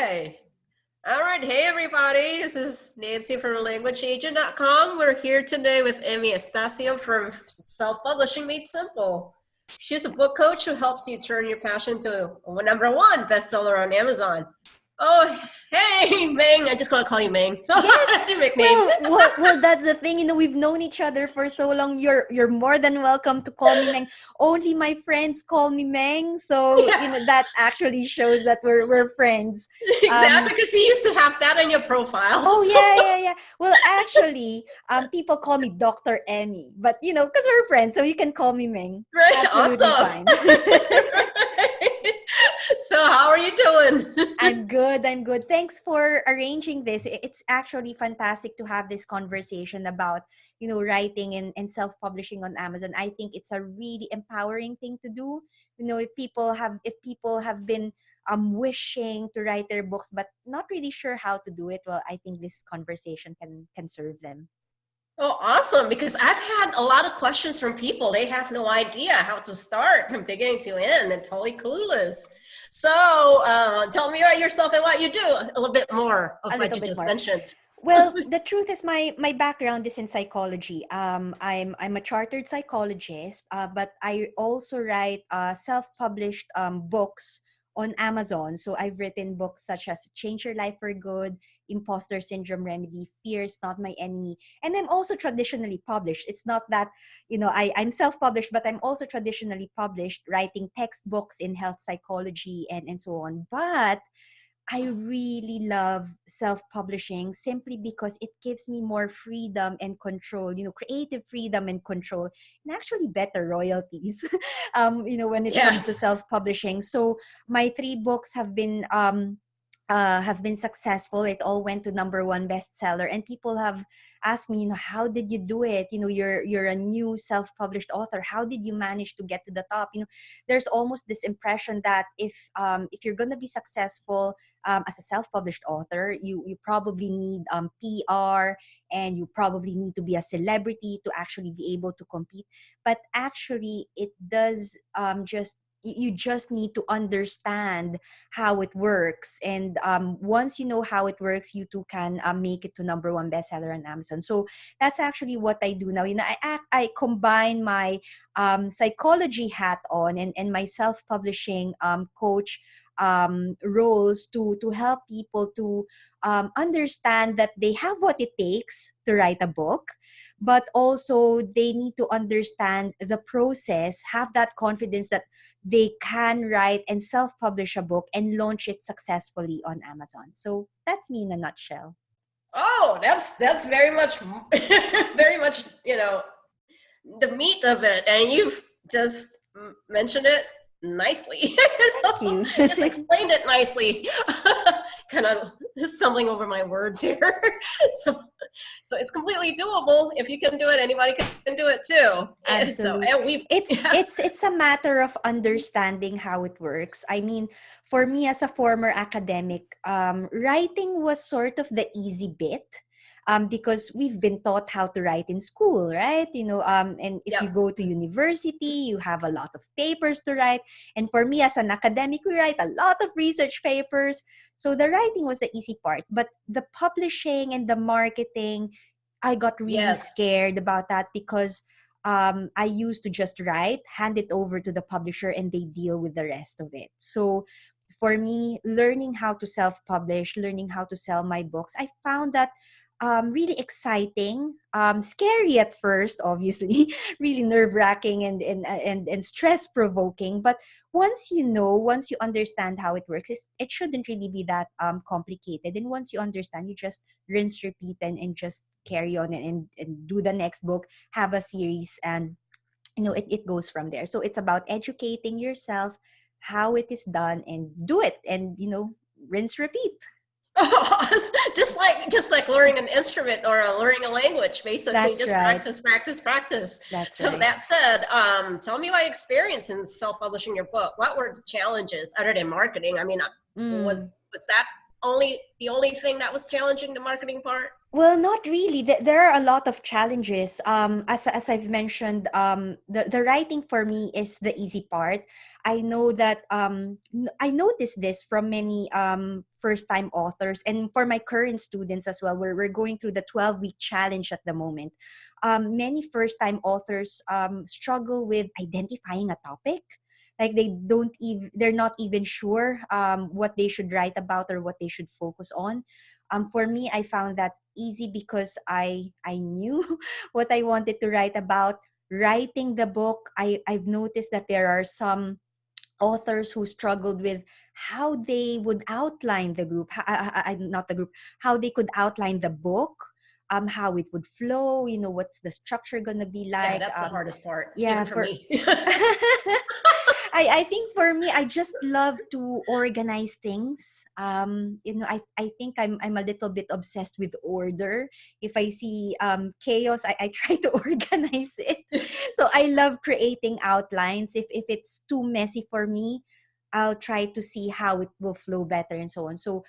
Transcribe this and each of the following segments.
Okay. All right. Hey, everybody. This is Nancy from LanguageAgent.com. We're here today with Emmy Estacio from Self-Publishing Made Simple. She's a book coach who helps you turn your passion to a #1 bestseller on Amazon. Oh, hey, Meng. I just gotta call you Meng. So Yes. that's your nickname. Well, that's the thing. We've known each other for so long. You're more than welcome to call me Meng. Only my friends call me Meng, so Yeah. that actually shows that we're friends. Exactly, because you used to have that on your profile. Oh, So, yeah. Well, actually, people call me Dr. Emmy, but because we're friends, so you can call me Meng. right. Absolutely Awesome. fine. So how are you doing? I'm good. Thanks for arranging this. It's actually fantastic to have this conversation about, writing and self-publishing on Amazon. I think it's a really empowering thing to do. If people have been wishing to write their books but not really sure how to do it, well, I think this conversation can serve them. Oh, awesome. Because I've had a lot of questions from people. They have no idea how to start from beginning to end and totally clueless. So tell me about yourself and what you do, a little bit more of A what little you bit just more. mentioned. Well, the truth is my background is in psychology. I'm a chartered psychologist, but I also write self-published books on Amazon. So I've written books such as Change Your Life for Good, Imposter Syndrome Remedy, Fear is Not My Enemy. And I'm also traditionally published. It's not that, I'm self-published, but I'm also traditionally published, writing textbooks in health psychology and so on. But I really love self-publishing simply because it gives me more freedom and control, creative freedom and control, and actually better royalties, when it comes to Yes. self-publishing. So my 3 books have been successful. It all went to #1 bestseller, and people have asked me, how did you do it? You're a new self-published author. How did you manage to get to the top? There's almost this impression that if you're gonna be successful as a self-published author, you probably need PR, and you probably need to be a celebrity to actually be able to compete. But actually, it does just you just need to understand how it works, and once you know how it works, you too can make it to #1 bestseller on Amazon. So that's actually what I do now. I combine my psychology hat on and my self-publishing coach roles to help people to understand that they have what it takes to write a book, but also they need to understand the process, have that confidence that they can write and self-publish a book and launch it successfully on Amazon. So that's me in a nutshell. Oh, that's very much, very much, the meat of it. And you've just mentioned it nicely. Thank you. Just explained it nicely. Kind of stumbling over my words here. so, so it's completely doable. If you can do it, anybody can do it too. So, Absolutely. and we, It's a matter of understanding how it works. I mean, for me as a former academic, writing was sort of the easy bit. Because we've been taught how to write in school, right? And if you yeah. go to university, you have a lot of papers to write. And for me as an academic, we write a lot of research papers. So the writing was the easy part. But the publishing and the marketing, I got really Yes. scared about that because I used to just write, hand it over to the publisher, and they deal with the rest of it. So for me, learning how to self-publish, learning how to sell my books, I found that really exciting, scary at first, obviously, really nerve-wracking and stress-provoking. But once you understand how it works, it shouldn't really be that complicated. And once you understand, you just rinse, repeat, and just carry on and do the next book, have a series, and it goes from there. So it's about educating yourself how it is done and do it, and rinse, repeat. just like learning an instrument or learning a language, basically That's just right. practice. That's So right. that said, tell me about your experience in self-publishing your book. What were the challenges other than marketing? I mean, Mm. was that only the only thing that was challenging, the marketing part? Well, not really. There are a lot of challenges. As I've mentioned, the writing for me is the easy part. I know that I noticed this from many first time authors, and for my current students as well. We're going through the 12-week challenge at the moment. Many first time authors struggle with identifying a topic. Like they're not even sure what they should write about or what they should focus on. For me, I found that easy because I knew what I wanted to write about. Writing the book, I've noticed that there are some authors who struggled with how they would outline the group, not the group, how they could outline the book, how it would flow, what's the structure gonna be Yeah, like. that's the hardest part, Yeah, even for for me. I think for me, I just love to organize things. I think I'm a little bit obsessed with order. If I see chaos, I try to organize it. So I love creating outlines. If it's too messy for me, I'll try to see how it will flow better and so on. So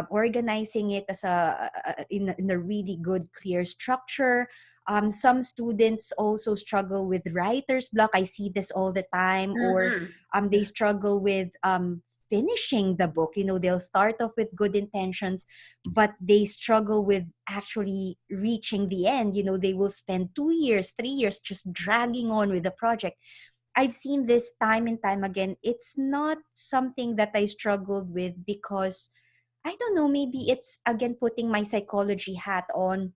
organizing it as in a really good, clear structure. Some students also struggle with writer's block. I see this all the time. Or Hmm. they struggle with finishing the book. They'll start off with good intentions, but they struggle with actually reaching the end. They will spend 2 years, 3 years just dragging on with the project. I've seen this time and time again. It's not something that I struggled with because I don't know, maybe it's again putting my psychology hat on,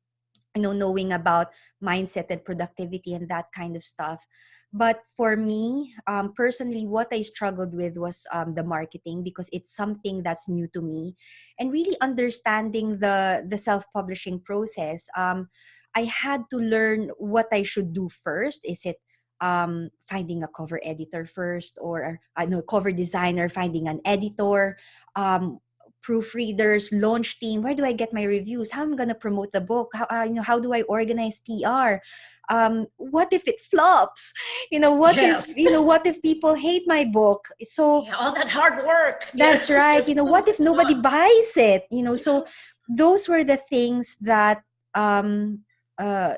knowing about mindset and productivity and that kind of stuff. But for me, personally, what I struggled with was the marketing, because it's something that's new to me, and really understanding the self-publishing process. I had to learn what I should do first. Is it finding a cover editor first, or I know cover designer, finding an editor, um, proofreaders, launch team? Where do I get my reviews? How am I going to promote the book? How do I organize PR? What if it flops? Yes. What if people hate my book? So Yeah, all that hard work. that's right. What if It's nobody not. buys it? So those were the things that um,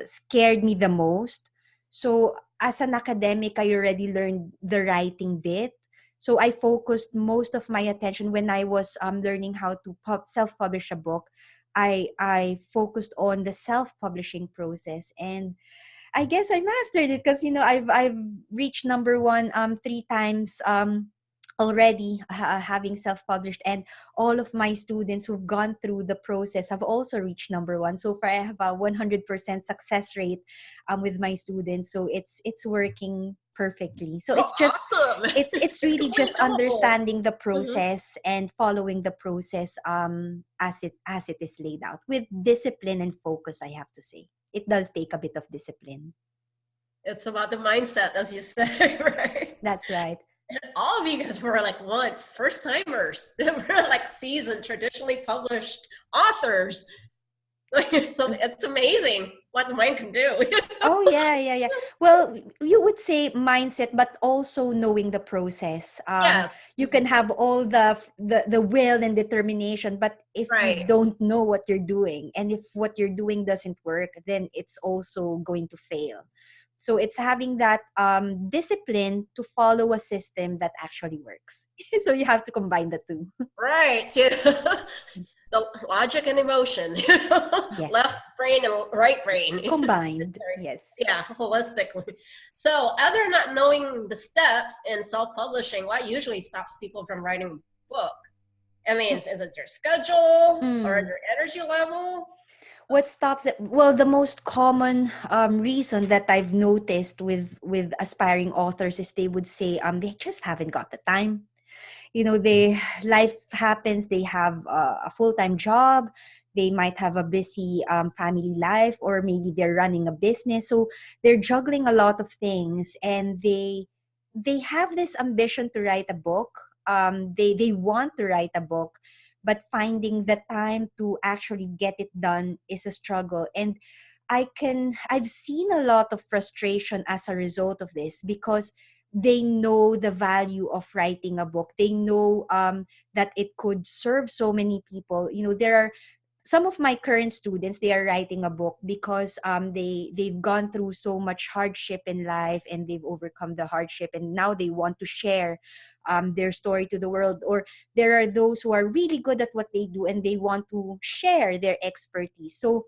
scared me the most. So as an academic, I already learned the writing bit. So I focused most of my attention when I was learning how to self-publish a book. I focused on the self-publishing process, and I guess I mastered it because I've reached number one 3 times already, having self-published, and all of my students who've gone through the process have also reached number one. So far, I have a 100% success rate with my students. So it's working perfectly. So Oh, it's just awesome. it's It's really completely just doable. understanding the Mhm. process and following the process as it is laid out with discipline and focus, I have to say. It does take a bit of discipline. It's about the mindset, as you said, right? That's right. And all of you guys were like once first timers. We're like seasoned, traditionally published authors. So it's amazing what the mind can do. Oh yeah, yeah, yeah. Well, you would say mindset, but also knowing the process. Yes. You can have all the will and determination, but if you Right. don't know what you're doing, and if what you're doing doesn't work, then it's also going to fail. So it's having that discipline to follow a system that actually works. So you have to combine the two. Right. The logic and emotion, Yes, left brain and right brain. combined. Yes. Yeah, holistically. So, other than not knowing the steps in self-publishing, what usually stops people from writing a book? I mean, is it their schedule or Mm. their energy level? What stops it? Well, the most common reason that I've noticed with aspiring authors is they would say they just haven't got the time. They life happens. They have a full-time job. They might have a busy family life, or maybe they're running a business. So they're juggling a lot of things, and they have this ambition to write a book. They want to write a book, but finding the time to actually get it done is a struggle. And I've seen a lot of frustration as a result of this, because they know the value of writing a book. They know that it could serve so many people. There are some of my current students, they are writing a book because they've gone through so much hardship in life, and they've overcome the hardship, and now they want to share their story to the world. Or there are those who are really good at what they do, and they want to share their expertise. So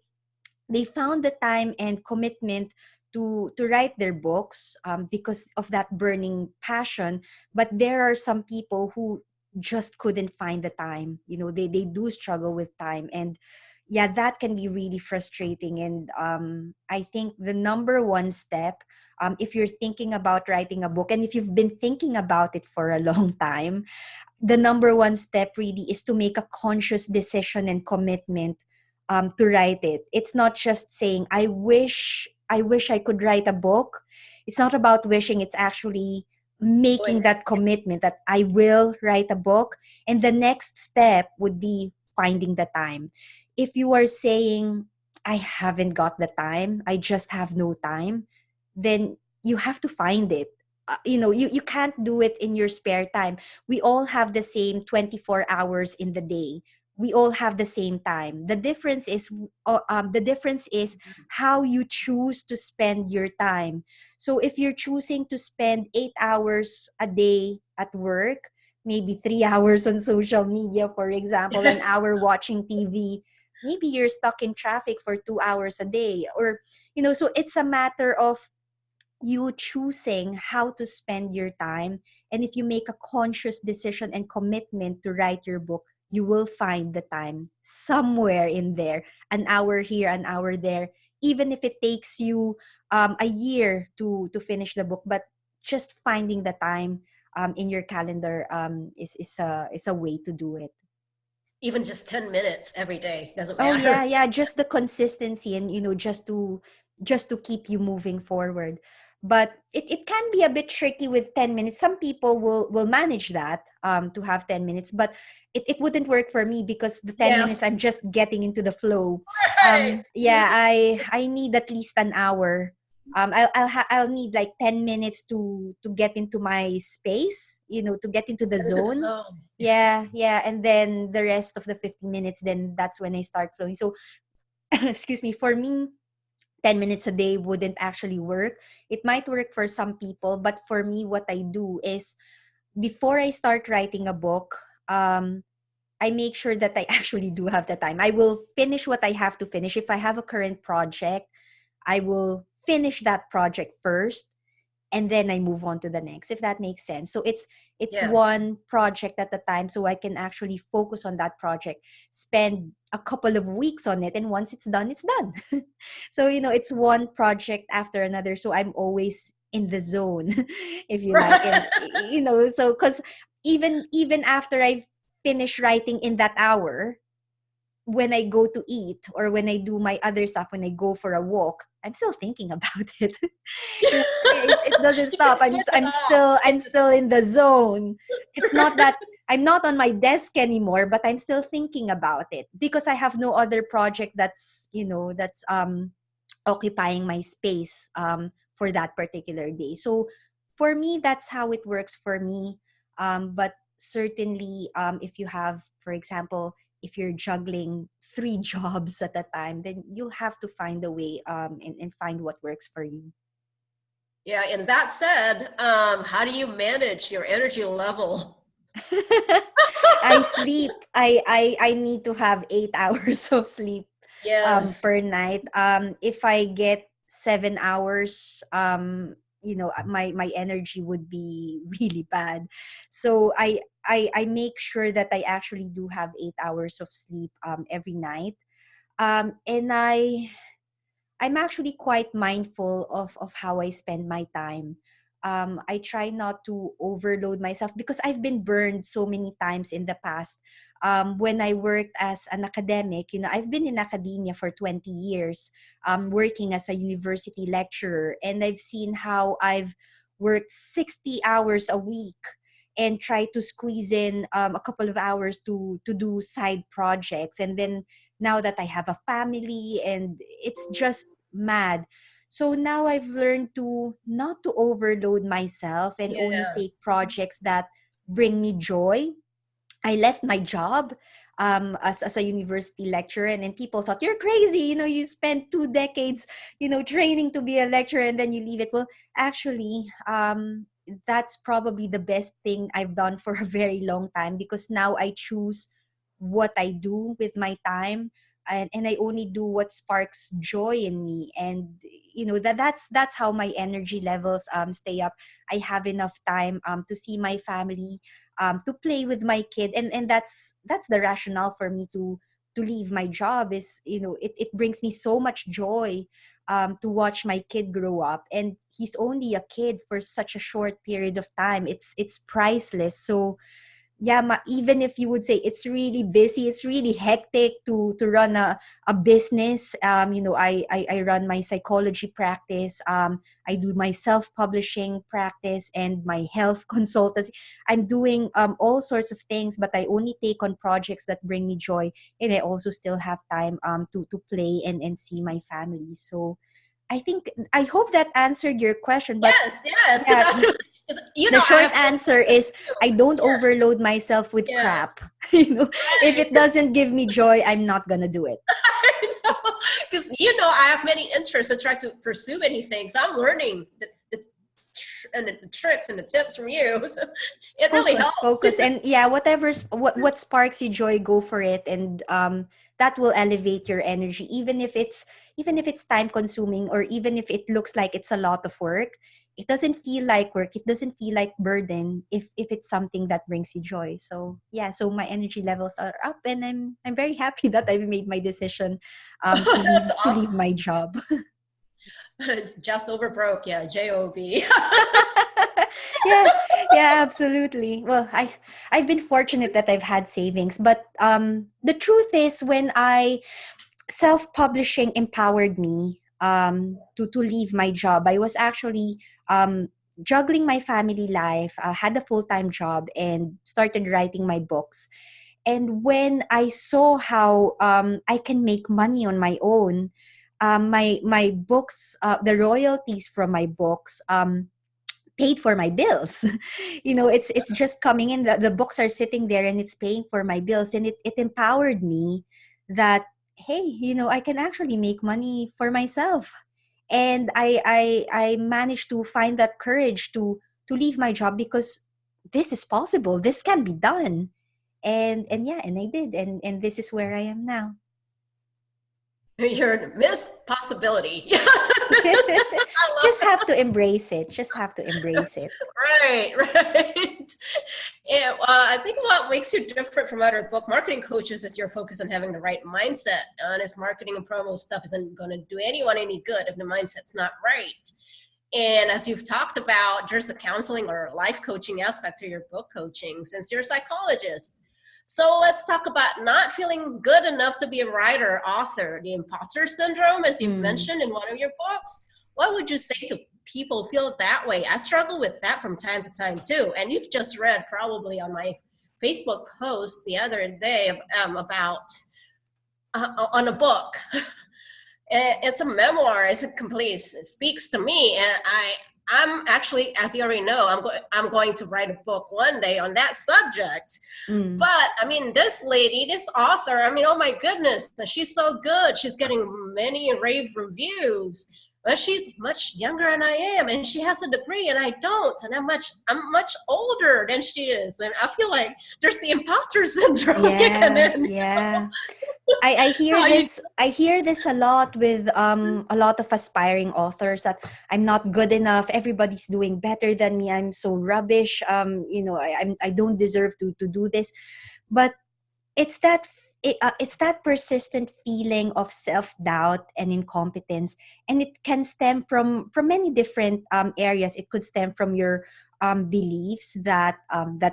they found the time and commitment to write their books, because of that burning passion. But there are some people who just couldn't find the time. They do struggle with time, and yeah, that can be really frustrating. And I think the number one step, if you're thinking about writing a book, and if you've been thinking about it for a long time, the number one step really is to make a conscious decision and commitment, to write it. It's not just saying, I wish I could write a book. It's not about wishing, it's actually Doing making it. that commitment that I will write a book. And the next step would be finding the time. If you are saying, I haven't got the time, I just have no time, then you have to find it. You can't do it in your spare time. We all have the same 24 hours in the day. We all have the same time. The difference is how you choose to spend your time. So if you're choosing to spend 8 hours a day at work, maybe 3 hours on social media, for example, an Yes. hour watching TV, maybe you're stuck in traffic for 2 hours a day. Or so it's a matter of you choosing how to spend your time. And if you make a conscious decision and commitment to write your book, you will find the time somewhere in there, an hour here, an hour there, even if it takes you a year to finish the book. But just finding the time in your calendar is a way to do it. Even just 10 minutes every day doesn't Oh yeah, matter. yeah, just the consistency, and just to keep you moving forward. But it can be a bit tricky with 10 minutes. Some people will manage that, to have 10 minutes, but it wouldn't work for me, because the 10 minutes Yes. I'm just getting into the flow. Right. Yeah, I need at least an hour. I'll need like 10 minutes to get into my space, to get into the Get into the zone. zone. Yeah, yeah, and then the rest of the 15 minutes, then that's when I start flowing. So, excuse me, for me, 10 minutes a day wouldn't actually work. It might work for some people, but for me, what I do is, before I start writing a book, I make sure that I actually do have the time. I will finish what I have to finish. If I have a current project, I will finish that project first, and then I move on to the next, if that makes sense. So it's Yeah. one project at a time, so I can actually focus on that project, spend a couple of weeks on it, and once it's done, it's done. So it's one project after another, so I'm always in the zone, if you like. And so, because even after I've finished writing in that hour, when I go to eat, or when I do my other stuff, when I go for a walk, I'm still thinking about it. It doesn't You can stop. I'm switch it I'm off. still You I'm can still in the zone. It's not that I'm not on my desk anymore, but I'm still thinking about it, because I have no other project that's occupying my space for that particular day. So for me, that's how it works for me. But certainly, if you have, for example, if you're juggling three jobs at a time, then you'll have to find a way, and find what works for you. Yeah, and that said, how do you manage your energy level? I sleep. I need to have 8 hours of sleep Yes. per night. If I get 7 hours, my energy would be really bad. So I make sure that I actually do have 8 hours of sleep every night. And I'm actually quite mindful of how I spend my time. I try not to overload myself, because I've been burned so many times in the past. When I worked as an academic, I've been in academia for 20 years, working as a university lecturer, and I've seen how I've worked 60 hours a week and try to squeeze in a couple of hours to do side projects. And then now that I have a family, and it's just mad. So now I've learned to not to overload myself, and only Yeah. take projects that bring me joy. I left my job as a university lecturer, and then people thought you're crazy. You spent 2 decades, training to be a lecturer, and then you leave it. Well, actually, that's probably the best thing I've done for a very long time, because now I choose what I do with my time. And I only do what sparks joy in me, and that's how my energy levels stay up. I have enough time to see my family, to play with my kid, and that's the rationale for me to leave my job. Is it brings me so much joy to watch my kid grow up, and he's only a kid for such a short period of time. It's priceless. So yeah, even if you would say it's really busy, it's really hectic to run a business. I run my psychology practice. I do my self-publishing practice and my health consultancy. I'm doing all sorts of things, but I only take on projects that bring me joy, and I also still have time to play and see my family. So I hope that answered your question. But Yes, yeah, because the I short have answer is I don't overload myself with yeah, crap. If right. it doesn't give me joy, I'm not gonna do it. Because I have many interests and try to pursue many things. I'm learning the tricks and the tips from you. So it really helps. Focus, and yeah, what sparks you joy, go for it, and that will elevate your energy, even if it's time consuming, or even if it looks like it's a lot of work. It doesn't feel like work. It doesn't feel like burden if it's something that brings you joy. So yeah, so my energy levels are up, and I'm very happy that I've made my decision to leave That's to leave my job. awesome. Just over broke, yeah, job. Yeah, yeah, absolutely. Well, I've been fortunate that I've had savings, but the truth is, when I self-publishing empowered me to leave my job. I was actually juggling my family life, had a full-time job, and started writing my books. And when I saw how I can make money on my own, my books, the royalties from my books, paid for my bills. It's just coming in. The books are sitting there, and it's paying for my bills, and it empowered me that, hey, I can actually make money for myself. And I managed to find that courage to leave my job, because this is possible, this can be done. And yeah, and I did, and this is where I am now. You're a Miss Possibility. I love Just have to embrace it, just have to embrace it. Right, right. And I think what makes you different from other book marketing coaches is your focus on having the right mindset. Honest marketing and promo stuff isn't going to do anyone any good if the mindset's not right. And as you've talked about, there's a counseling or life coaching aspect to your book coaching since you're a psychologist. So let's talk about not feeling good enough to be a writer, author, the imposter syndrome, as you've Mm. mentioned in one of your books. What would you say to people who feel that way? I struggle with that from time to time too. And you've just read probably on my Facebook post the other day about on a book. It's a memoir. It's a complete. It speaks to me, and I'm actually, as you already know, I'm going to write a book one day on that subject. Mm. But I mean, this lady, this author, I mean, oh my goodness, she's so good. She's getting many rave reviews. But she's much younger than I am, and she has a degree, and I don't. And I'm much older than she is, and I feel like there's the imposter syndrome kicking Yeah, in. yeah. I So hear you, this I hear this a lot with a lot of aspiring authors, that I'm not good enough, everybody's doing better than me, I'm so rubbish, I don't deserve to do this. But it's that persistent feeling of self-doubt and incompetence, and it can stem from many different areas. It could stem from your beliefs that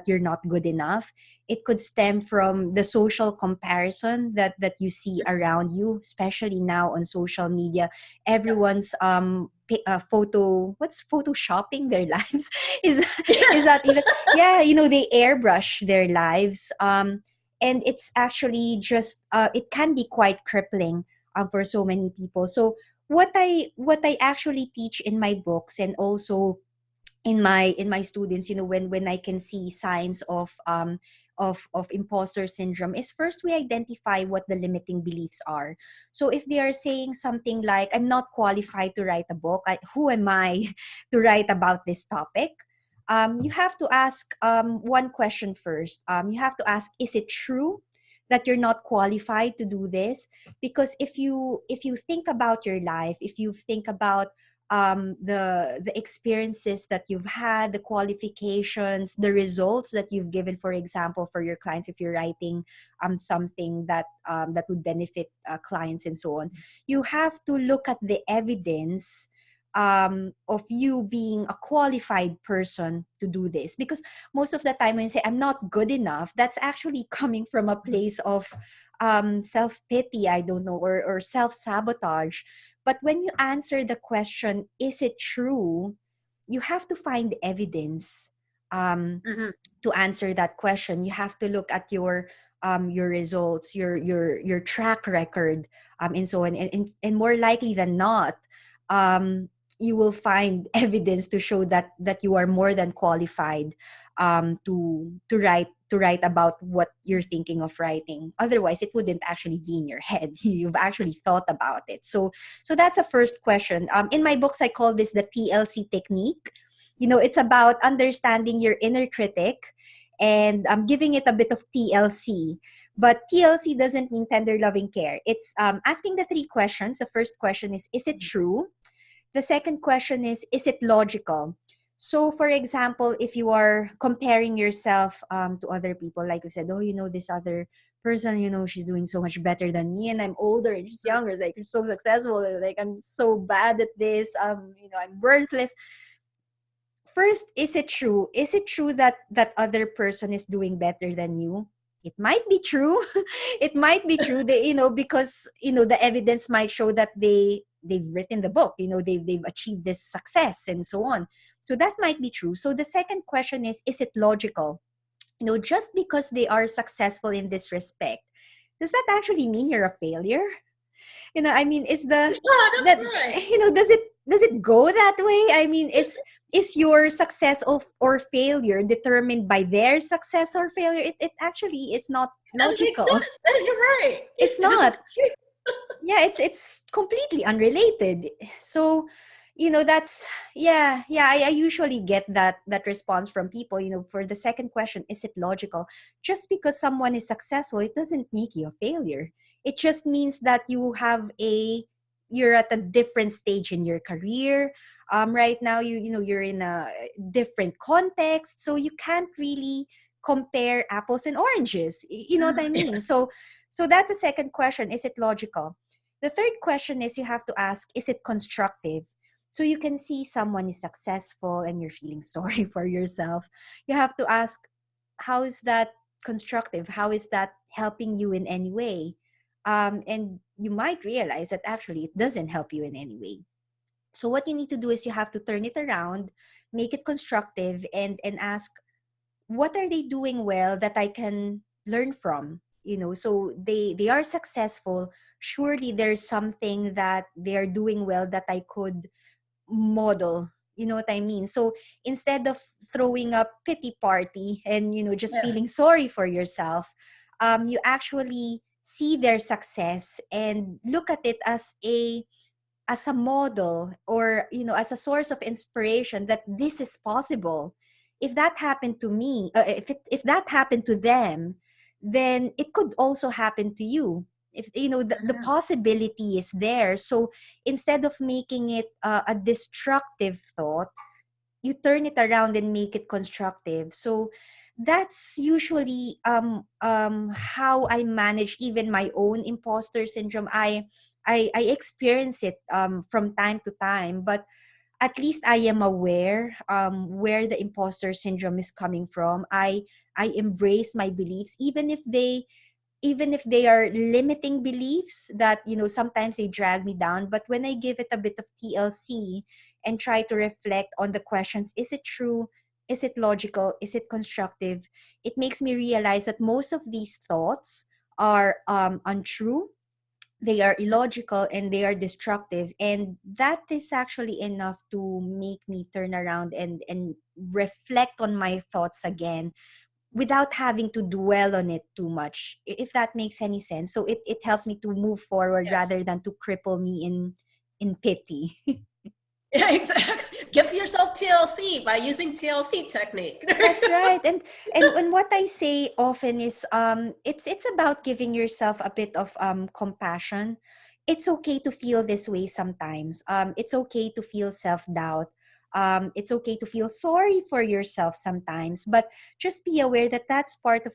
you're not good enough. It could stem from the social comparison that you see around you, especially now on social media. Everyone's what's photoshopping their lives. is is that even, yeah, they airbrush their lives. And it's actually just it can be quite crippling for so many people. So what I actually teach in my books, and also in my students, when I can see signs of imposter syndrome is first we identify what the limiting beliefs are. So if they are saying something like, I'm not qualified to write a book, who am I to write about this topic? You have to ask one question first. You have to ask, is it true that you're not qualified to do this? Because if you think about your life, if you think about the experiences that you've had, the qualifications, the results that you've given, for example, for your clients, if you're writing something that would benefit clients and so on, you have to look at the evidence of you being a qualified person to do this. Because most of the time when you say I'm not good enough, that's actually coming from a place of self-pity, I don't know, or self-sabotage. But when you answer the question, is it true? You have to find evidence Mm-hmm. to answer that question. You have to look at your results, your track record, and so on. And more likely than not, you will find evidence to show that you are more than qualified to write about what you're thinking of writing. Otherwise, it wouldn't actually be in your head. You've actually thought about it. So that's a first question. In my books, I call this the TLC technique. It's about understanding your inner critic and giving it a bit of TLC. But TLC doesn't mean tender loving care. It's asking the three questions. The first question is it true? The second question is it logical? So, for example, if you are comparing yourself to other people, like you said, oh, this other person, she's doing so much better than me, and I'm older and she's younger, like I'm so successful, like I'm so bad at this, I'm worthless. First, is it true? Is it true that that other person is doing better than you? It might be true. It might be true that, because, the evidence might show that they've written the book, they've achieved this success and so on. So that might be true. So the second question is it logical? Just because they are successful in this respect, does that actually mean you're a failure? I mean, is the Yeah, that's that right. does it go that way? I mean, is your success or failure determined by their success or failure? It actually is not Doesn't make logical. sense. You're right. It's It doesn't not. compute. Yeah, it's completely unrelated. So, that's yeah. I usually get that response from people. For the second question, is it logical? Just because someone is successful, it doesn't make you a failure. It just means that you're at a different stage in your career. Right now, you're in a different context, so you can't really compare apples and oranges. You know what I mean? So that's the second question. Is it logical? The third question is you have to ask, is it constructive? So you can see someone is successful and you're feeling sorry for yourself. You have to ask, how is that constructive? How is that helping you in any way? And you might realize that actually it doesn't help you in any way. So what you need to do is you have to turn it around, make it constructive, and ask, what are they doing well that I can learn from? So they are successful. Surely there's something that they are doing well that I could model. You know what I mean? So instead of throwing a pity party and just Yeah. feeling sorry for yourself, you actually see their success and look at it as a model, or as a source of inspiration, that this is possible. If that happened to me, if that happened to them, then it could also happen to you. If the Mhm. possibility is there. So instead of making it a destructive thought, you turn it around and make it constructive. So that's usually how I manage even my own imposter syndrome. I experience it from time to time, but at least I am aware where the imposter syndrome is coming from. I embrace my beliefs, even if they are limiting beliefs that sometimes they drag me down. But when I give it a bit of TLC and try to reflect on the questions, is it true, is it logical, is it constructive, it makes me realize that most of these thoughts are untrue, they are illogical, and they are destructive. And that is actually enough to make me turn around and reflect on my thoughts again, without having to dwell on it too much, if that makes any sense. So it helps me to move forward Yes. rather than to cripple me in pity. Yeah, exactly. Give yourself TLC by using TLC technique. That's right. And what I say often is it's about giving yourself a bit of compassion. It's okay to feel this way sometimes. It's okay to feel self-doubt. It's okay to feel sorry for yourself sometimes, but just be aware that that's part of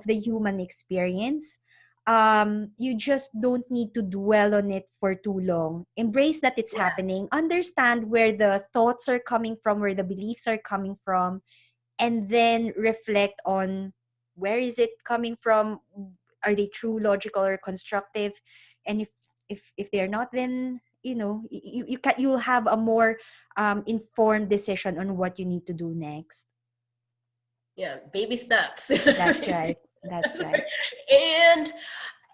the human experience. You just don't need to dwell on it for too long. Embrace that it's Yeah. happening. Understand where the thoughts are coming from, where the beliefs are coming from, and then reflect on where is it coming from. Are they true, logical, or constructive? And if they're not, then you'll have a more informed decision on what you need to do next. Yeah, baby steps. That's right. That's right. And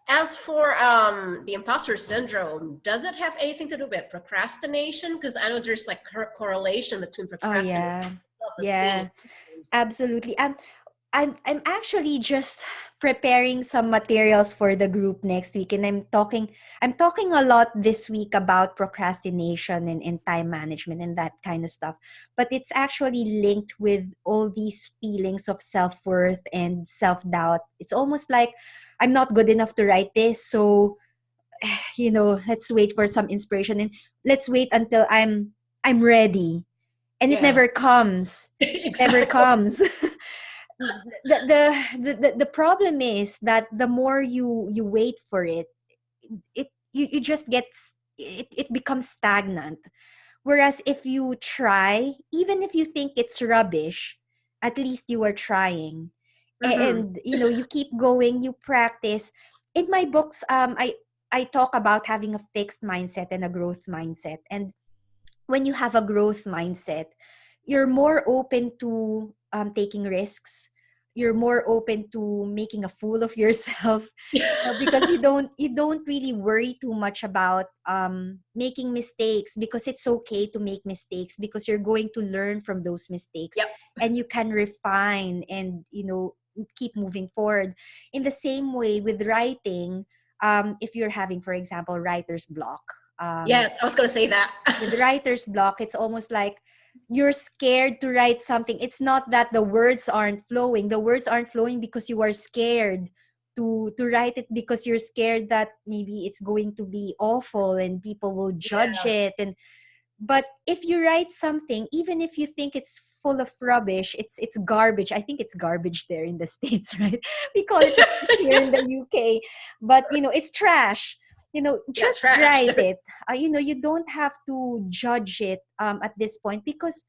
as for the imposter syndrome, does it have anything to do with procrastination? Because I know there's like correlation between Oh procrastination yeah. and self-esteem. Yeah, absolutely. I'm actually just preparing some materials for the group next week, and I'm talking a lot this week about procrastination and time management and that kind of stuff. But it's actually linked with all these feelings of self-worth and self-doubt. It's almost like I'm not good enough to write this, so let's wait for some inspiration, and let's wait until I'm ready. And it Yeah, never comes. It never exactly. comes. The problem is that the more you wait for it, you just it becomes stagnant. Whereas if you try, even if you think it's rubbish, at least you are trying. Mm-hmm. And you keep going, you practice. In my books, I talk about having a fixed mindset and a growth mindset. And when you have a growth mindset, you're more open to taking risks. You're more open to making a fool of yourself, because you don't really worry too much about making mistakes, because it's okay to make mistakes, because you're going to learn from those mistakes, Yep. and you can refine and keep moving forward. In the same way with writing, if you're having, for example, writer's block, Yes, I was going to say that. with writer's block, it's almost like you're scared to write something. It's not that the words aren't flowing. The words aren't flowing because you are scared to write it, because you're scared that maybe it's going to be awful and people will judge Yes. it. And but if you write something, even if you think it's full of rubbish, it's garbage. I think it's garbage there in the States, right? We call it rubbish here in the UK. But it's trash. Yeah, Just trash. write it. You don't have to judge it at this point, because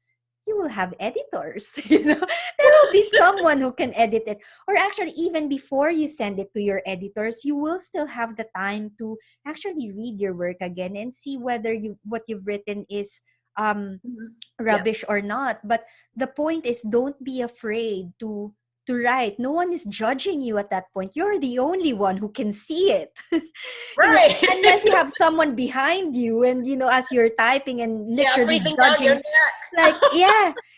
you will have editors. There will be someone who can edit it. Or actually, even before you send it to your editors, you will still have the time to actually read your work again and see whether what you've written is um Mhm. Yeah. rubbish or not. But the point is, don't be afraid to write. No one is judging you at that point. You're the only one who can see it. Right. Unless you have someone behind you, and as you're typing and Yeah, literally breathing down your judging, neck. like,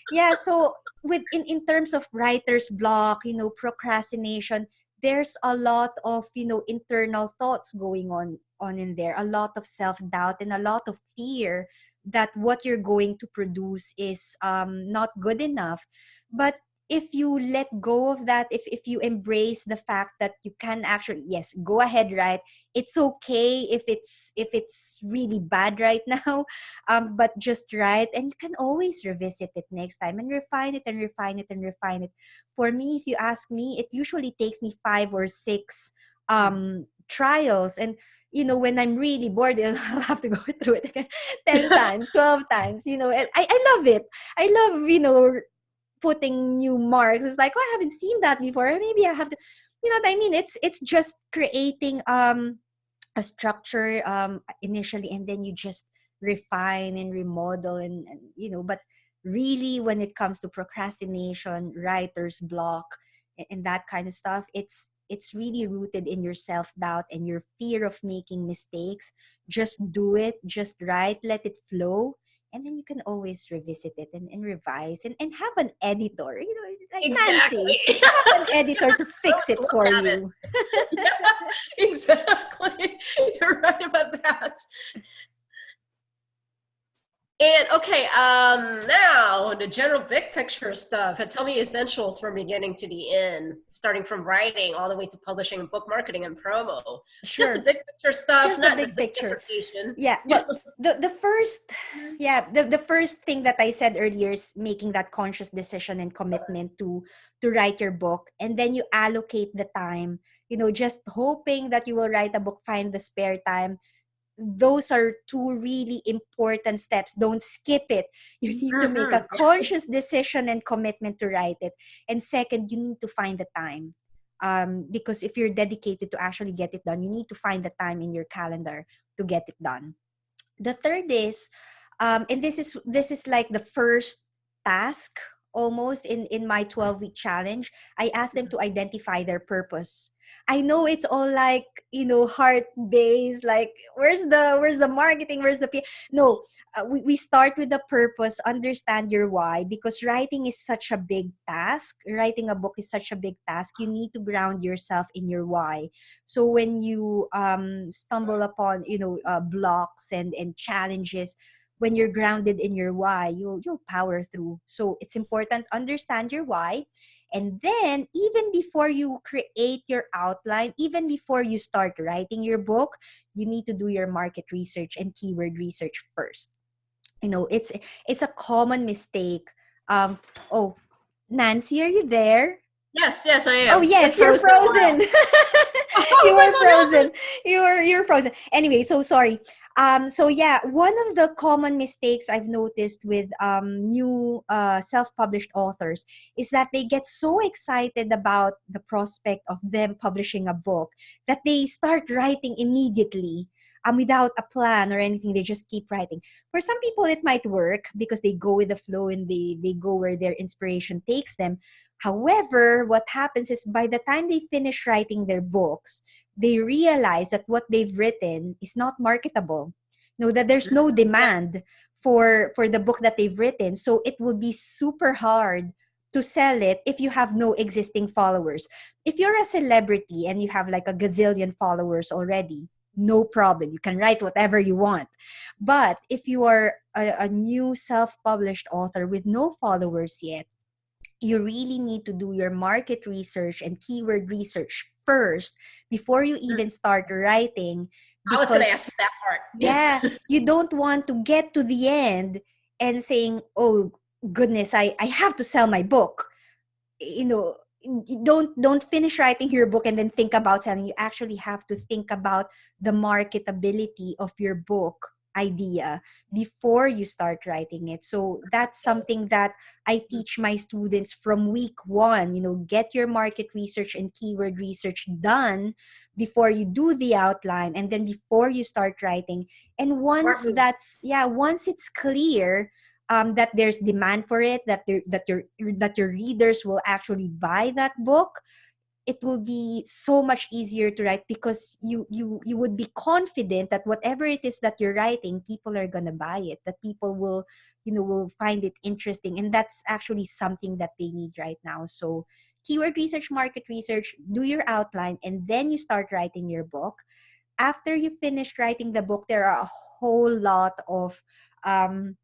yeah. So in terms of writer's block, procrastination, there's a lot of internal thoughts going on in there, a lot of self-doubt and a lot of fear that what you're going to produce is not good enough. But if you let go of that, if you embrace the fact that you can actually, yes, go ahead, right? It's okay if it's really bad right now, but just write, and you can always revisit it next time and refine it and refine it and refine it. For me, if you ask me, it usually takes me 5 or 6 trials. And when I'm really bored, I'll have to go through it again 10 times, 12 times, and I love it. I love, putting new marks. It's like, oh, I haven't seen that before. Maybe I have to, you know what I mean? It's just creating a structure initially, and then you just refine and remodel, and but really, when it comes to procrastination, writer's block, and that kind of stuff, it's really rooted in your self-doubt and your fear of making mistakes. Just do it, just write, let it flow, and then you can always revisit it and revise and have an editor, like Nancy, Exactly. have an editor to fix Just it look for at it. you. Exactly. You're right about that. And okay, now the general big picture stuff. Tell me essentials from beginning to the end, starting from writing all the way to publishing and book marketing and promo. Just the Sure. big picture stuff, Just the not the big big picture. dissertation. Yeah, well, the first, yeah, the first thing that I said earlier is making that conscious decision and commitment to write your book, and then you allocate the time, just hoping that you will write a book, find the spare time. Those are two really important steps. Don't skip it. You need to make Mm-hmm. a conscious decision and commitment to write it. And second, you need to find the time. Because if you're dedicated to actually get it done, you need to find the time in your calendar to get it done. The third is, and this is like the first task almost in my 12-week challenge. I asked them to identify their purpose. I know it's all like, heart based, like where's the marketing, where's the no, we start with the purpose, understand your why, because writing is such a big task. Writing a book is such a big task. You need to ground yourself in your why. So when you stumble upon blocks and challenges, when you're grounded in your why, you'll power through. So it's important, understand your why. And then even before you create your outline, even before you start writing your book, you need to do your market research and keyword research first. It's a common mistake. Oh, Nancy, are you there? Yes, yes, I Oh am. It yes, you're froze for a while. frozen. I You was like, were what happened? frozen. You're frozen. Anyway, so sorry. So yeah, one of the common mistakes I've noticed with new self-published authors is that they get so excited about the prospect of them publishing a book that they start writing immediately. Without a plan or anything, they just keep writing. For some people, it might work because they go with the flow and they go where their inspiration takes them. However, what happens is by the time they finish writing their books, they realize that what they've written is not marketable. That there's no Yeah. demand for the book that they've written. So it will be super hard to sell it if you have no existing followers. If you're a celebrity and you have like a gazillion followers already, no problem. You can write whatever you want. But if you are a new self-published author with no followers yet, you really need to do your market research and keyword research first before you Mm. even start writing, I was going to because ask you that part. Yes. yeah, you don't want to get to the end and saying, oh goodness, I have to sell my book. you know don't finish writing your book and then think about selling. You actually have to think about the marketability of your book idea before you start writing it. So that's Yes. something that I teach my students from week one. Get your market research and keyword research done before you do the outline and then before you start writing. And Smart once move. once it's clear that there's demand for it, that your readers will actually buy that book, it will be so much easier to write, because you would be confident that whatever it is that you're writing, people are gonna buy it, that people will find it interesting, and that's actually something that they need right now. So keyword research, market research, do your outline, and then you start writing your book. After you finish writing the book, there are a whole lot of um,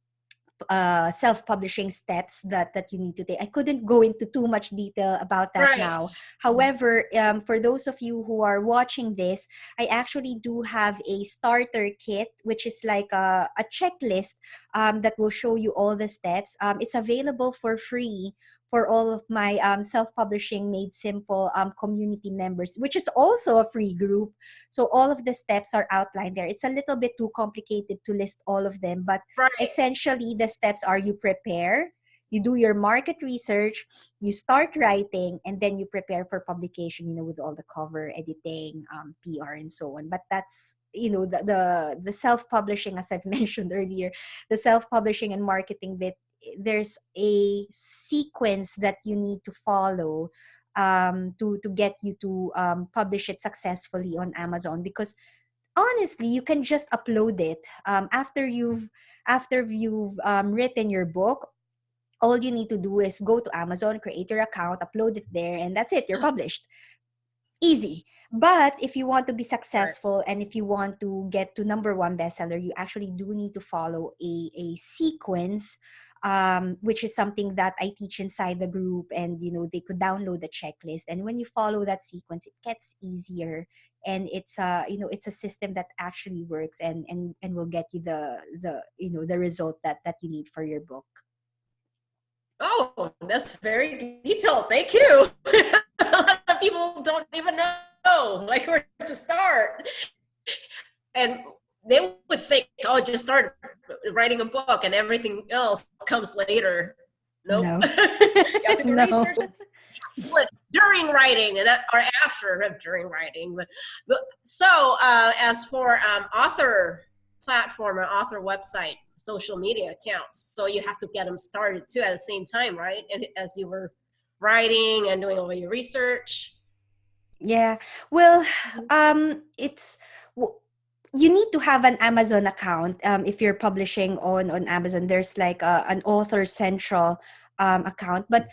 self-publishing steps that you need to take. I couldn't go into too much detail about that Right. now. However, for those of you who are watching this, I actually do have a starter kit, which is like a checklist that will show you all the steps. It's available for free for all of my self-publishing made simple community members, which is also a free group. So all of the steps are outlined there. It's a little bit too complicated to list all of them, but Right. essentially the steps are: you prepare, you do your market research, you start writing, and then you prepare for publication, with all the cover editing, PR, and so on. But that's the self-publishing, as I've mentioned earlier, the self-publishing and marketing bit. There's a sequence that you need to follow to get you to publish it successfully on Amazon, because honestly, you can just upload it after you've written your book. All you need to do is go to Amazon, create your account, upload it there, and that's it. You're published. Easy. But if you want to be Right. successful and if you want to get to number one bestseller, you actually do need to follow a sequence, which is something that I teach inside the group. And they could download the checklist. And when you follow that sequence, it gets easier, and it's a system that actually works and will get you the result that you need for your book. Oh, that's very detailed. Thank you. A lot of people don't even know like where to start. And they would think, oh, just start writing a book and everything else comes later. Nope. No. You have to do No. research. But during writing or after during writing. But so as for author platform or author website, social media accounts, so you have to get them started too at the same time, right? And as you were writing and doing all your research. Yeah. Well, it's you need to have an Amazon account. If you're publishing on Amazon, there's like an author central account. But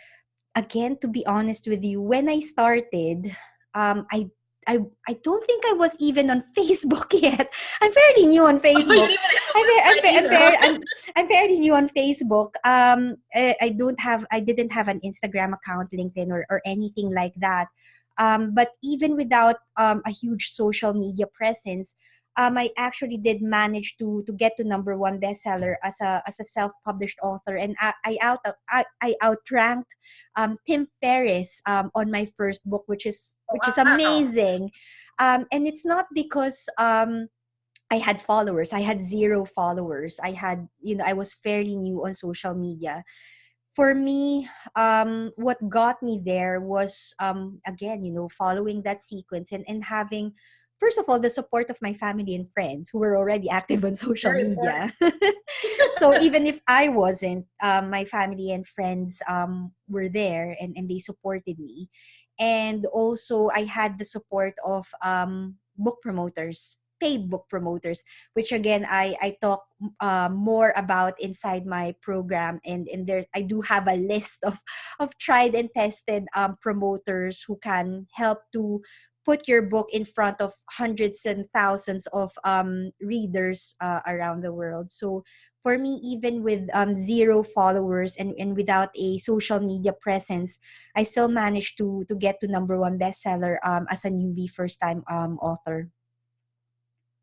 again, to be honest with you, when I started, um, I. I don't think I was even on Facebook yet. I'm fairly new on Oh, you Facebook. didn't even have a website either, huh? I'm fairly new on Facebook. I didn't have an Instagram account, LinkedIn, or anything like that. But even without a huge social media presence, I actually did manage to get to number one bestseller as a self-published author, and I outranked Tim Ferriss on my first book, which is Wow. amazing. And it's not because I had followers. I had zero followers. I was fairly new on social media. For me, what got me there was, again, following that sequence and having, first of all, the support of my family and friends who were already active on social Very important. media. So even if I wasn't, my family and friends were there, and they supported me. And also, I had the support of book promoters, paid book promoters, which again I talk more about inside my program. And there I do have a list of tried and tested promoters who can help to put your book in front of hundreds and thousands of readers around the world. So for me, even with zero followers and without a social media presence, I still managed to get to number one bestseller as a newbie first time author.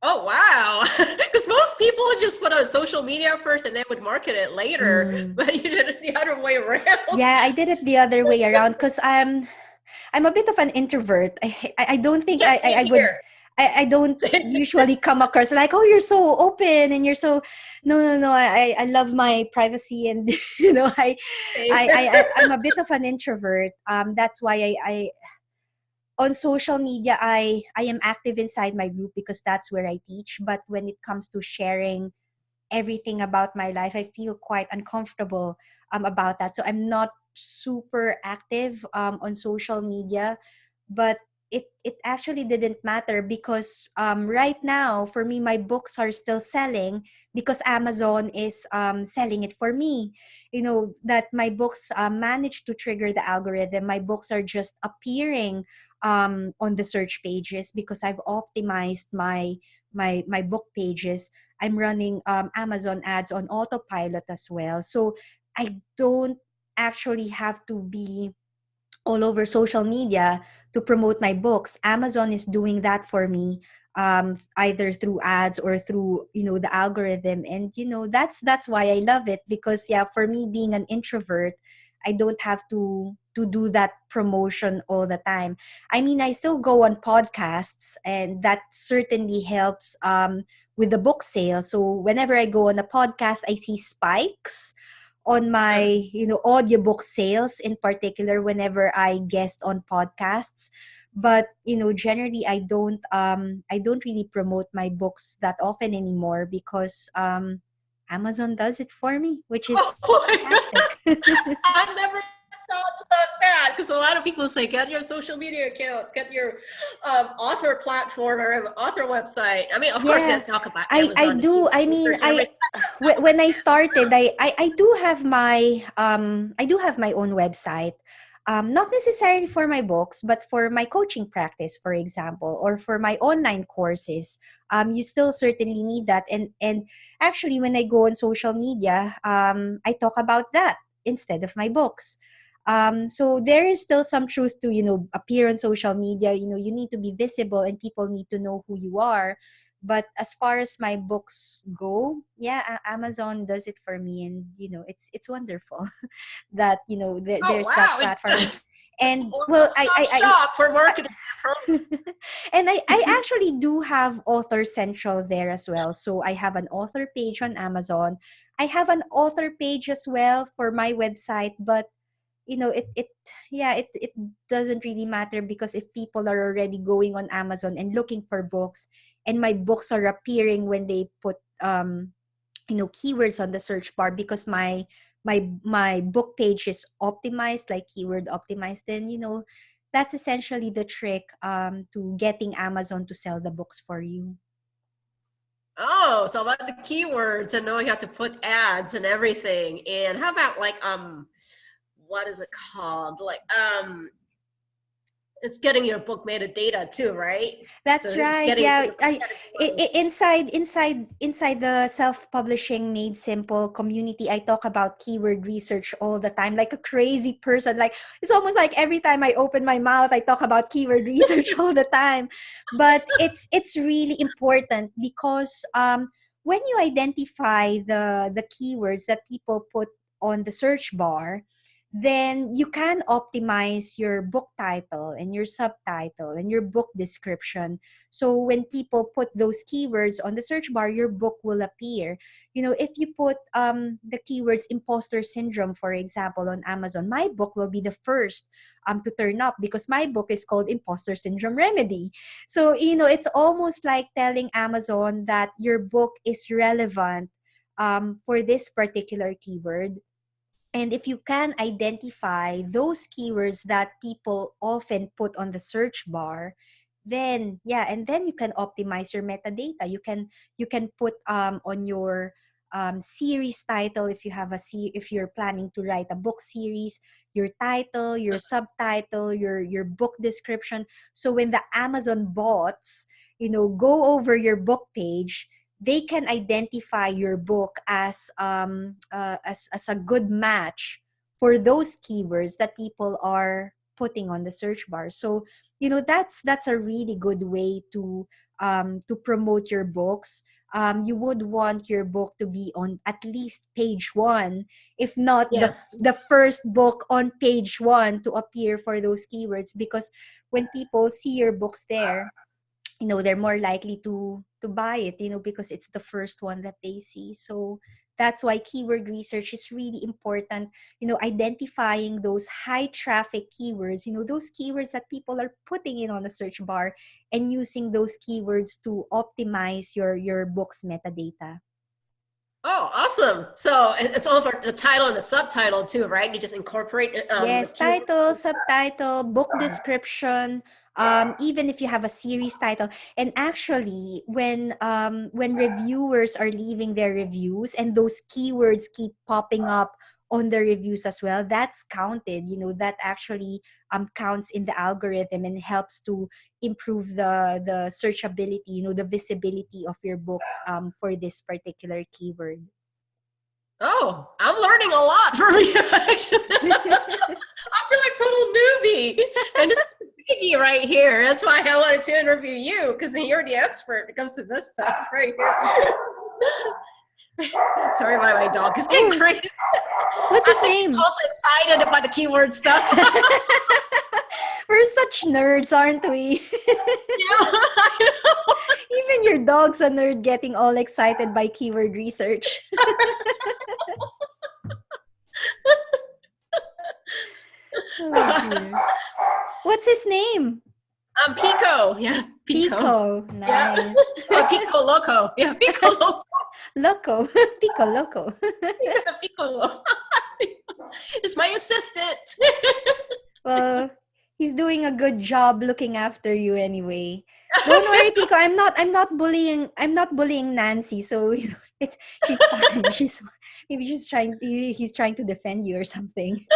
Oh, wow. Because most people would just put on social media first and then would market it later, Mm. but you did it the other way around. Yeah, I did it the other way around because I'm a bit of an introvert. I don't think Yeah, same I would. here. I don't usually come across like, oh, you're so open and you're so, no. I love my privacy, and Same. I'm a bit of an introvert. That's why I on social media, I am active inside my group because that's where I teach. But when it comes to sharing everything about my life, I feel quite uncomfortable about that. So I'm not super active on social media, but it actually didn't matter because right now for me my books are still selling because Amazon is selling it for me. That my books managed to trigger the algorithm. My books are just appearing on the search pages because I've optimized my book pages. I'm running Amazon ads on autopilot as well. So I don't actually have to be all over social media to promote my books. Amazon is doing that for me, either through ads or through the algorithm. And that's why I love it, because yeah, for me being an introvert, I don't have to do that promotion all the time. I mean, I still go on podcasts, and that certainly helps with the book sale. So whenever I go on a podcast, I see spikes on my audiobook sales, in particular whenever I guest on podcasts. But generally I don't really promote my books that often anymore because Amazon does it for me, which is Oh, fantastic. I never About that, because a lot of people say get your social media accounts, get your author platform or author website. I mean, of course, we Yeah, got to talk about I Amazon, the do. I keyword mean, research, everything. when I started, I do have my I do have my own website. Not necessarily for my books, but for my coaching practice, for example, or for my online courses. You still certainly need that. And actually, when I go on social media, I talk about that instead of my books. So there is still some truth to, appear on social media. You need to be visible and people need to know who you are. But as far as my books go, yeah, Amazon does it for me, and it's wonderful that Oh there's that wow! It platform. does. And well, One-stop shop for marketing. and I actually do have Author Central there as well. So I have an author page on Amazon. I have an author page as well for my website, but it doesn't really matter, because if people are already going on Amazon and looking for books, and my books are appearing when they put keywords on the search bar, because my book page is optimized, like keyword optimized, then that's essentially the trick to getting Amazon to sell the books for you. Oh, so about the keywords and knowing how to put ads and everything. And how about like what is it called? Like it's getting your book metadata too, right? That's So right. getting Yeah, to the categories. inside the self-publishing made simple community, I talk about keyword research all the time, like a crazy person. Like, it's almost like every time I open my mouth, I talk about keyword research all the time. But it's really important, because when you identify the keywords that people put on the search bar, then you can optimize your book title and your subtitle and your book description. So when people put those keywords on the search bar, your book will appear. If you put the keywords imposter syndrome, for example, on Amazon, my book will be the first to turn up, because my book is called Imposter Syndrome Remedy. So, it's almost like telling Amazon that your book is relevant for this particular keyword. And if you can identify those keywords that people often put on the search bar, then yeah, and then you can optimize your metadata. You can put on your series title, if you have if you're planning to write a book series, your title, your subtitle, your book description. So when the Amazon bots, go over your book page, they can identify your book as a good match for those keywords that people are putting on the search bar. So that's a really good way to promote your books. You would want your book to be on at least page one, if not Yes. the first book on page one to appear for those keywords, because when people see your books there, they're more likely to buy it, because it's the first one that they see. So that's why keyword research is really important, identifying those high traffic keywords, those keywords that people are putting in on the search bar, and using those keywords to optimize your book's metadata. Oh, awesome. So it's all for the title and the subtitle too, right? You just incorporate the Yes, keyword. title, subtitle, book description, even if you have a series title. And actually, when reviewers are leaving their reviews and those keywords keep popping up on the reviews as well, that's counted. That actually counts in the algorithm and helps to improve the searchability, the visibility of your books for this particular keyword. Oh, I'm learning a lot from you, actually. I feel like total newbie. And this is biggie right here. That's why I wanted to interview you, because you're the expert when it comes to this stuff right here. Sorry about my dog. He's getting crazy. What's I his think name? he's also excited about the keyword stuff. We're such nerds, aren't we? I know. Even your dog's a nerd, getting all excited by keyword research. Oh dear. What's his name? Pico. Yeah, Pico. Pico. Yeah. Nice. Oh, Pico Loco. Yeah, Pico Loco. Loco. Pico Loco. Pico Loco. It's my assistant. Well, he's doing a good job looking after you anyway. Don't worry, Pico. I'm not bullying Nancy. So she's fine. Maybe he's trying to defend you or something.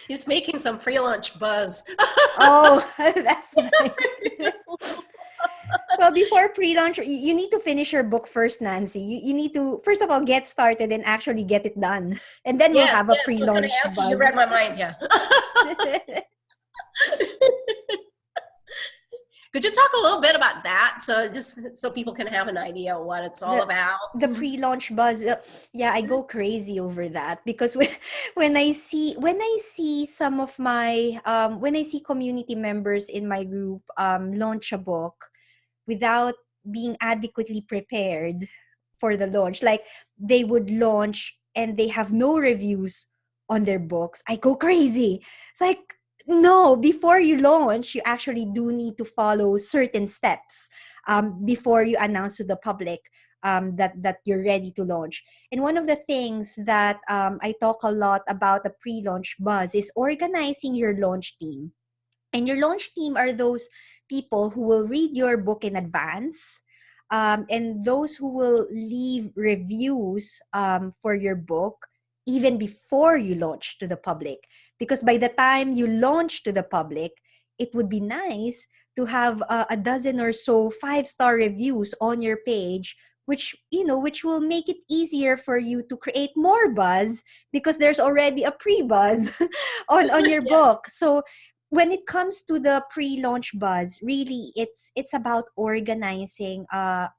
He's making some pre-launch buzz. Oh, that's nice. Well, before pre-launch, you need to finish your book first, Nancy. You need to, first of all, get started and actually get it done. And then we'll Yes, have a yes. I was going pre-launch to ask you. You buzz. read my mind, yeah. Could you talk a little bit about that, so just so people can have an idea of what it's all about? The pre-launch buzz, yeah, I go crazy over that because when I see some of my when I see community members in my group launch a book without being adequately prepared for the launch, like they would launch and they have no reviews on their books, I go crazy. It's like, no, before you launch, you actually do need to follow certain steps before you announce to the public that you're ready to launch. And one of the things that I talk a lot about the pre-launch buzz is organizing your launch team. And your launch team are those people who will read your book in advance, and those who will leave reviews for your book even before you launch to the public. Because by the time you launch to the public, it would be nice to have a dozen or so 5-star reviews on your page, which will make it easier for you to create more buzz because there's already a pre-buzz on your Yes. book. So when it comes to the pre-launch buzz, really it's about organizing a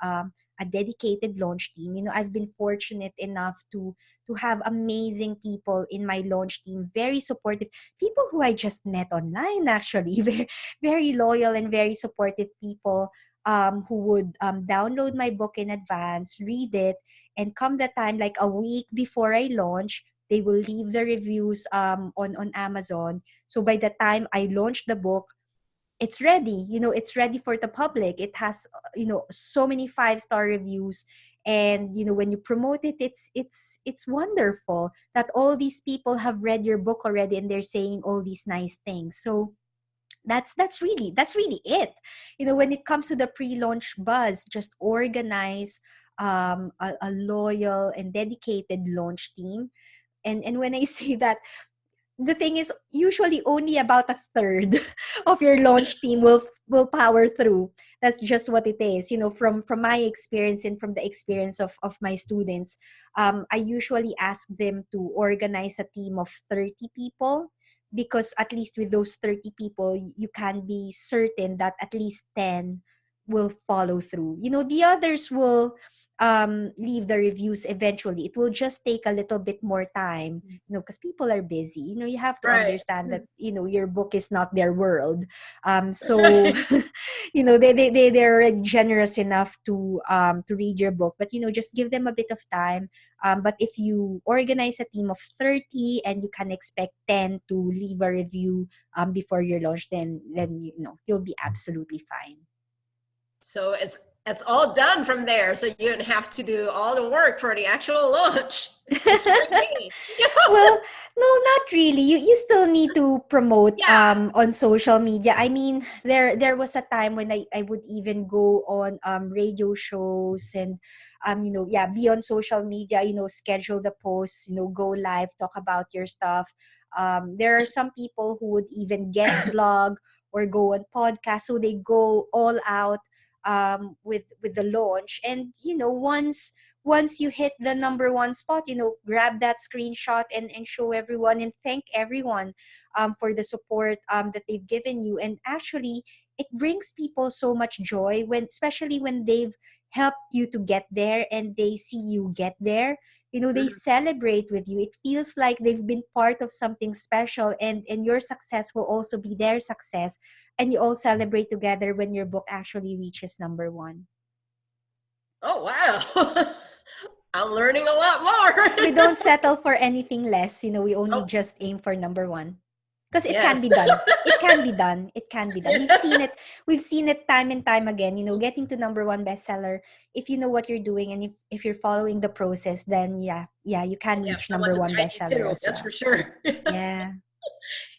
dedicated launch team. I've been fortunate enough to have amazing people in my launch team, very supportive people who I just met online, actually. Very, very loyal and very supportive people who would download my book in advance, read it, and come the time, like a week before I launch, they will leave the reviews on Amazon. So by the time I launch the book, it's ready. It's ready for the public. It has so many 5-star reviews, and when you promote it, it's wonderful that all these people have read your book already and they're saying all these nice things. So that's really it. When it comes to the pre-launch buzz, just organize a loyal and dedicated launch team. And when I say that, the thing is, usually only about a third of your launch team will power through. That's just what it is. From my experience and from the experience of my students, I usually ask them to organize a team of 30 people, because at least with those 30 people, you can be certain that at least 10 will follow through. The others will leave the reviews eventually. It will just take a little bit more time, because people are busy. You have to Right. understand that your book is not their world. So they're generous enough to read your book, but just give them a bit of time. But if you organize a team of 30 and you can expect 10 to leave a review before your launch, then you'll be absolutely fine. So it's all done from there. So you don't have to do all the work for the actual launch. It's free. Well, no, not really. You still need to promote Yeah. on social media. I mean, there was a time when I would even go on radio shows and be on social media, schedule the posts, go live, talk about your stuff. There are some people who would even guest blog or go on podcast, so they go all out with the launch. And once you hit the number one spot, grab that screenshot and show everyone and thank everyone for the support that they've given you. And actually, it brings people so much joy, especially when they've helped you to get there and they see you get there. They celebrate with you. It feels like they've been part of something special, and your success will also be their success, and you all celebrate together when your book actually reaches number one. Oh, wow. I'm learning a lot more. We don't settle for anything less. We only Oh, just aim for number one. because it can Yes. be done. It can be done. It can be done. Yeah. We've seen it time and time again. Getting to number one bestseller. If you know what you're doing and if you're following the process, then yeah, you can And you have reach someone number to one guide you bestseller too, as that's well. for sure. Yeah.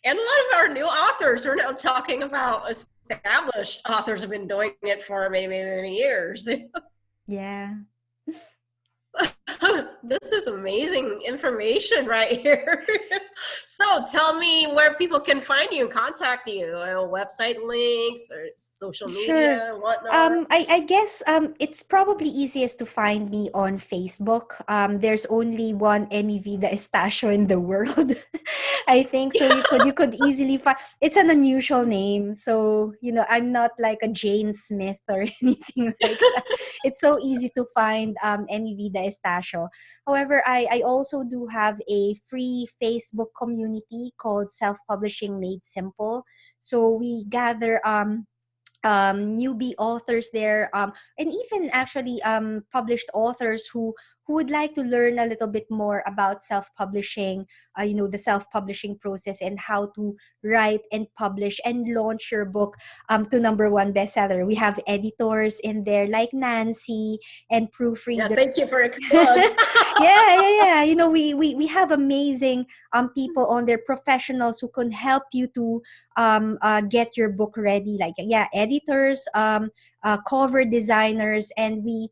And a lot of our new authors are now talking about established authors have been doing it for many, many, many years. Yeah. This is amazing information right here. So tell me where people can find you and contact you. Website links or social Sure. media, whatnot. I guess it's probably easiest to find me on Facebook. There's only one Emmy Vida Estacio in the world. I think so. You could easily find. It's an unusual name, so I'm not like a Jane Smith or anything like that. It's so easy to find Emmy Vida Estacio. However, I also do have a free Facebook community called Self Publishing Made Simple. So we gather newbie authors there, and even actually published authors who would like to learn a little bit more about self-publishing, the self-publishing process and how to write and publish and launch your book to number one bestseller. We have editors in there like Nancy and Yeah, proofreaders. thank you for a plug. Yeah. We have amazing people on there, professionals who can help you to get your book ready, like editors, cover designers, and we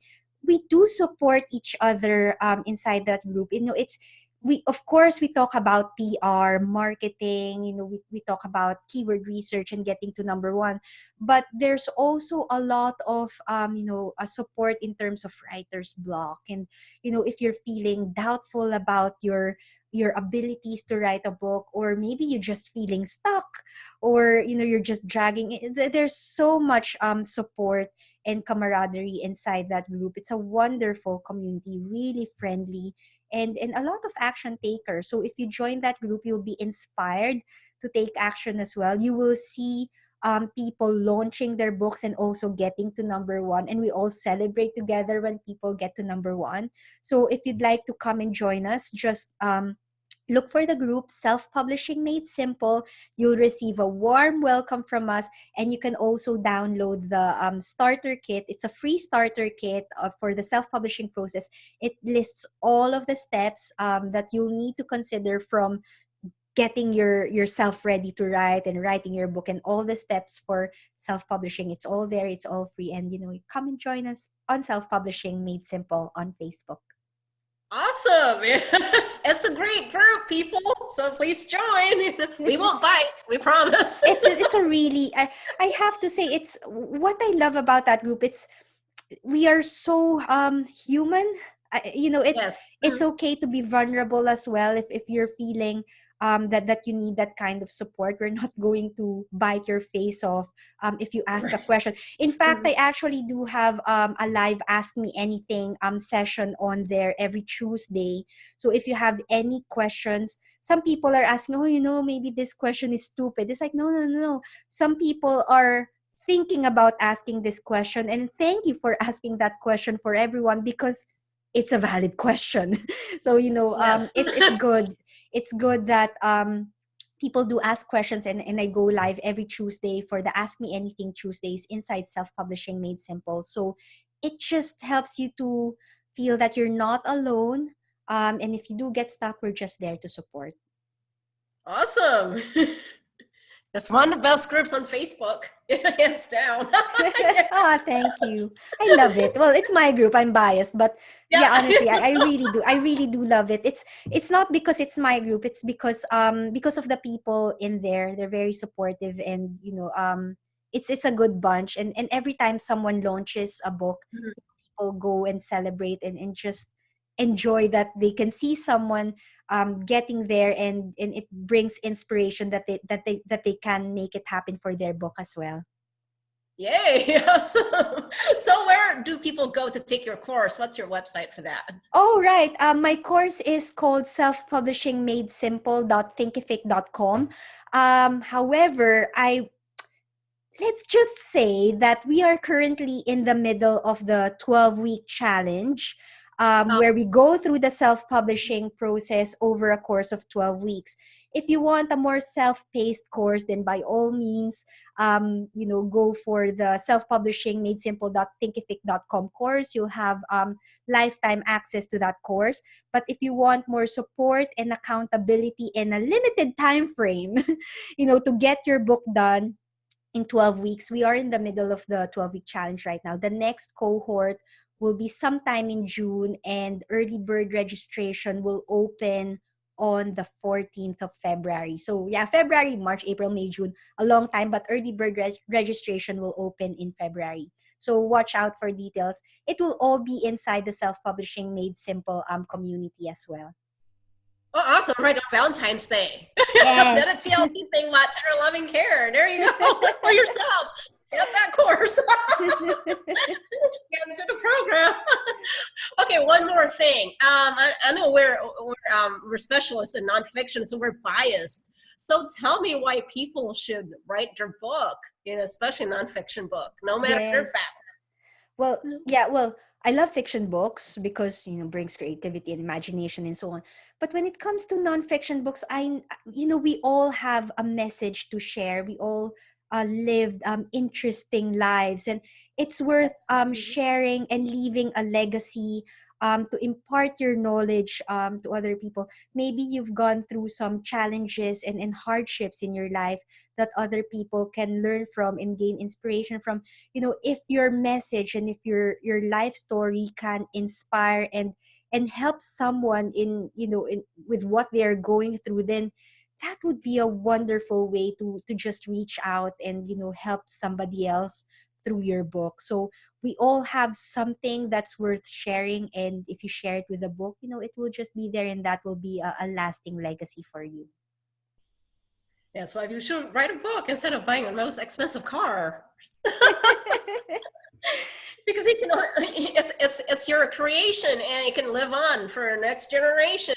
do support each other inside that group. It's we of course we talk about PR marketing, we talk about keyword research and getting to number one, but there's also a lot of a support in terms of writer's block. And if you're feeling doubtful about your abilities to write a book, or maybe you're just feeling stuck, or you're just dragging it, there's so much support and camaraderie inside that group. It's a wonderful community, really friendly, and a lot of action takers. So if you join that group, you'll be inspired to take action as well. You will see people launching their books and also getting to number one, and we all celebrate together when people get to number one. So if you'd like to come and join us, just look for the group Self-Publishing Made Simple. You'll receive a warm welcome from us, and you can also download the starter kit. It's a free starter kit for the self-publishing process. It lists all of the steps that you'll need to consider, from getting yourself ready to write and writing your book, and all the steps for self-publishing. It's all there. It's all free. And come and join us on Self-Publishing Made Simple on Facebook. Awesome. It's a great group, people. So please join. We won't bite. We promise. It's a really, I have to say, it's what I love about that group. We are so human. Yes. It's okay to be vulnerable as well. If you're feeling that you need that kind of support, we're not going to bite your face off if you ask a question. In fact, I actually do have a live Ask Me Anything session on there every Tuesday. So if you have any questions, some people are asking, maybe this question is stupid. It's like, no. Some people are thinking about asking this question, and thank you for asking that question, for everyone, because it's a valid question. So Yes. it's good. It's good that people do ask questions, and I go live every Tuesday for the Ask Me Anything Tuesdays inside Self-Publishing Made Simple. So it just helps you to feel that you're not alone, and if you do get stuck, we're just there to support. Awesome. That's one of the best groups on Facebook, hands down. Thank you. I love it. Well, it's my group. I'm biased, but yeah, honestly, I really do. I really do love it. It's not because it's my group. It's because of the people in there. They're very supportive, and it's a good bunch. And every time someone launches a book, people go and celebrate, and just enjoy that they can see someone getting there, and it brings inspiration that they can make it happen for their book as well. Yay. Awesome. So where do people go to take your course? What's your website for that? Oh, right. My course is called self-publishingmadesimple.thinkific.com. However, let's just say that we are currently in the middle of the 12-week challenge, where we go through the self-publishing process over a course of 12 weeks. If you want a more self-paced course, then by all means, go for the self-publishing made simple.thinkific.com course. You'll have lifetime access to that course. But if you want more support and accountability in a limited time frame, to get your book done in 12 weeks. We are in the middle of the 12-week challenge right now. The next cohort will be sometime in June, and early bird registration will open on the 14th of February. So yeah, February, March, April, May, June, a long time, but early bird registration will open in February. So watch out for details. It will all be inside the Self-Publishing Made Simple community as well. Oh, awesome. Right on Valentine's Day. Yes. Then a TLC thing about tender loving care. There you go. For yourself. Get that course. Get into the program. Okay, one more thing. I know we're specialists in nonfiction, so we're biased. So tell me why people should write their book, especially nonfiction book, no matter their background. Well, I love fiction books because brings creativity and imagination and so on. But when it comes to nonfiction books, we all have a message to share. We all lived interesting lives, and it's worth sharing and leaving a legacy, to impart your knowledge to other people. Maybe you've gone through some challenges and hardships in your life that other people can learn from and gain inspiration from. If your message and if your life story can inspire and help someone in with what they're going through, then that would be a wonderful way to just reach out and help somebody else through your book. So we all have something that's worth sharing, and if you share it with a book, it will just be there, and that will be a lasting legacy for you. Yeah, so you should write a book instead of buying the most expensive car. Because it's your creation, and it can live on for the next generation.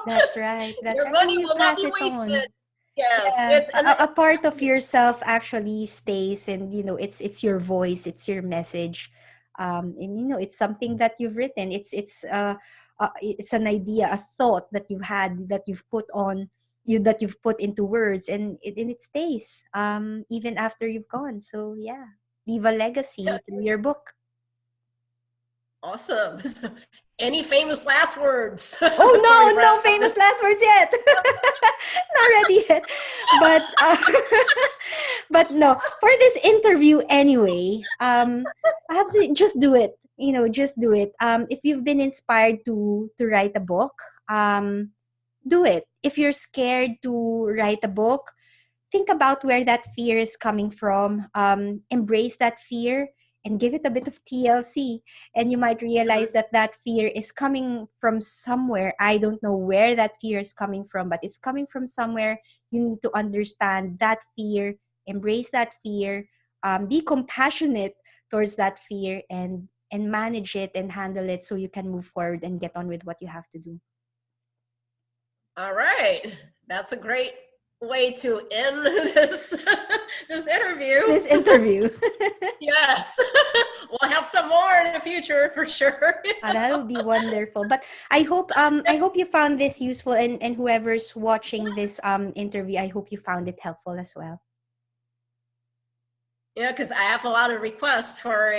That's right. Your money will not be wasted. Yes, a part of yourself actually stays, and it's your voice, it's your message, and it's something that you've written. It's an idea, a thought that you've had, that you've put into words, and it stays even after you've gone. So yeah, leave a legacy through your book. Awesome. Any famous last words? Oh no famous last words yet. Not ready yet. But no, for this interview anyway, I have to just do it. Just do it. If you've been inspired to write a book, do it. If you're scared to write a book, think about where that fear is coming from. Embrace that fear and give it a bit of TLC, and you might realize that fear is coming from somewhere. I don't know where that fear is coming from, but it's coming from somewhere. You need to understand that fear, embrace that fear, be compassionate towards that fear, and manage it and handle it so you can move forward and get on with what you have to do. All right. That's a great way to end this interview. Yes. We'll have some more in the future for sure. That would be wonderful. But I hope you found this useful, and whoever's watching this interview, I hope you found it helpful as well. Yeah, because I have a lot of requests for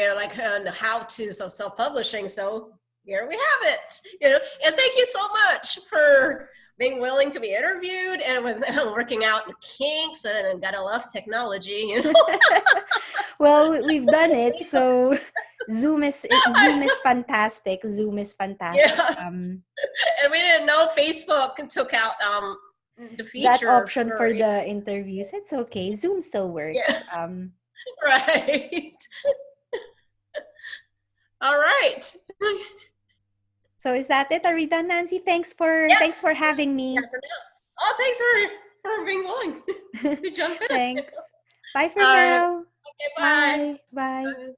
how-tos of self-publishing. So here we have it. And thank you so much for being willing to be interviewed, and with working out the kinks, and gotta love technology. Well, we've done it. So Zoom is fantastic. Zoom is fantastic. Yeah. And we didn't know Facebook took out the feature, that option for the interviews. It's okay. Zoom still works. Yeah. Right. All right. So is that it? Are we done, Nancy? Thanks for having me. Oh, thanks for being willing to jump in. Thanks. Bye for now. Okay, bye. Bye.